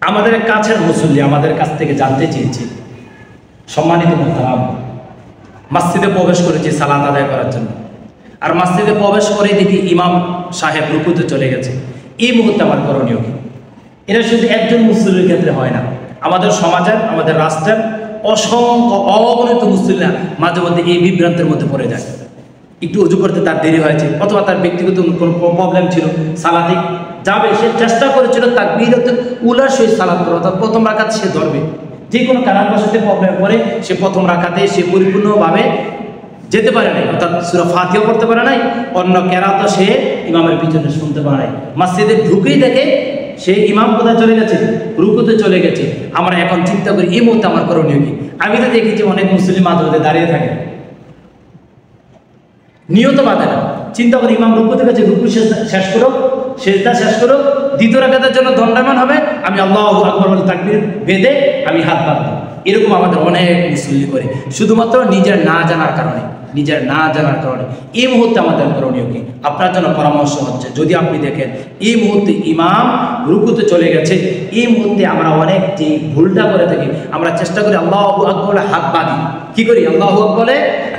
আমাদের কাছের মুসল্লি আমাদের কাছ থেকে জানতে চেয়েছে, সম্মানিত মুহতারাম, মসজিদে প্রবেশ করেছি সালাত আদায় করার জন্য, আর মসজিদে প্রবেশ করে দেখি ইমাম সাহেব রুকুতে চলে গেছে। এই মুহূর্তে আমার করণীয় কি? এটা শুধু একজন মুসল্লির ক্ষেত্রে হয় না, আমাদের সমাজের, আমাদের রাষ্ট্রের অসংখ্য অগণিত মুসল্লিরা মাঝে মধ্যে এই বিভ্রান্তের মধ্যে পড়ে যায়। একটু উজু করতে তার দেরি হয়েছে, অথবা তার ব্যক্তিগত কোনো প্রবলেম ছিল, সালাতে যাবে, সে চেষ্টা করেছিল তাকবীরাত উলার সহিত সালাত করবে, অর্থাৎ প্রথম রাকাত সে ধরবে, যে কোনো কারণবশত প্রবলেম করে সে প্রথম রাকাতে সে পরিপূর্ণভাবে যেতে পারে নাই, অর্থাৎ সূরা ফাতিহা পড়তে পারে নাই, অন্য কেরাতও সে ইমামের পিছনে শুনতে পারে নাই। মসজিদে ঢুকেই দেখে সে ইমাম কোথায় চলে গেছে, রুকুতে চলে গেছে। আমরা এখন চিন্তা করি এই মুহূর্তে আমার করণীয় কি? আমি তো দেখেছি অনেক মুসলিম মাঝে দাঁড়িয়ে থাকে, নিয়ত বাঁধে না, চিন্তা করি ইমাম রুকুতে গেছে, রুকু শেষ করো, সেজদা শেষ করো, দ্বিতীয় রাকাতের জন্য দণ্ডায়মান হবে, আমি আল্লাহু আকবার বলে তাকবীর বেঁধে আমি হাত বাঁধব। এরকম আমাদের অনেক মুসল্লি করে, শুধুমাত্র নিজের না জানার কারণে, নিজের না জানার কারণে। এই মুহূর্তে আমাদের করণীয় কি? আপনার জন্য পরামর্শ হচ্ছে, যদি আপনি দেখেন এই মুহূর্তে ইমাম রুকুতে চলে গেছে, এই মুহূর্তে আমরা অনেক যে ভুলটা করে থাকি, আমরা চেষ্টা করি আল্লাহু আকবার বলে হাত বাঁধি। কি করি? আল্লাহু আকবার বলে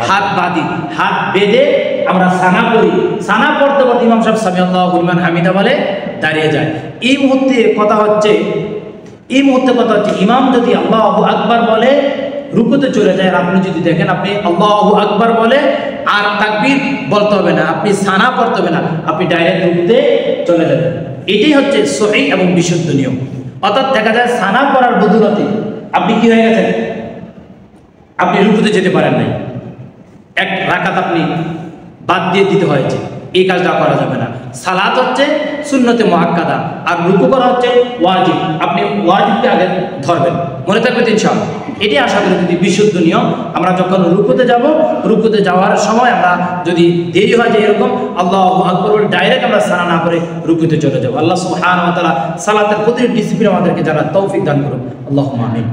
হাত বাঁধি, হাত বেঁধে আমরা সানা করি, সানা পড়তে পড়তে ইমাম সাহেব সামি আল্লাহু লিমান হামিদা বলে দাঁড়িয়ে যায়। এই মুহূর্তে কথা হচ্ছে, ইমাম যদি আল্লাহু আকবার বলে রুকুতে চলে যায়, আর আপনি যদি দেখেন আপনি আল্লাহু আকবার বলে আর তাকবীর বলতে হবে না, আপনি সানা পড়তে হবে না, আপনি ডাইরেক্ট রুকুতে চলে যাবেন। এটাই হচ্ছে সহিহ এবং বিশুদ্ধ নিয়ম। অর্থাৎ দেখা যায় সানা পড়ার বদৌলতে আপনি কি হয়ে গেছেন, আপনি রুকুতে যেতে পারেন নাই, এক রাকাত আপনি বাদ দিয়ে দিতে হয়েছে। এই কাজটা করা যাবে না। সালাত হচ্ছে সুন্নতে মুআক্কাদা, আর রুকু করা হচ্ছে ওয়াজিব। আপনি ওয়াজিবকে আগে ধরবেন, মনে থাকবে ইনশাআল্লাহ। এটি আশা করি যদি বিশুদ্ধ নিয়ম। আমরা যখন রুকুতে যাব, রুকুতে যাওয়ার সময় আমরা যদি দেরি হয় যে এরকম আল্লাহু আকবার বলে ডাইরেক্ট আমরা সানা না করে রুকুতে চলে যাব। আল্লাহ সুবহানাহু ওয়া তাআলা সালাতের প্রতি ডিসিপ্লিন আমাদেরকে যারা তৌফিক দান করুন, আল্লাহুম্মা আমিন।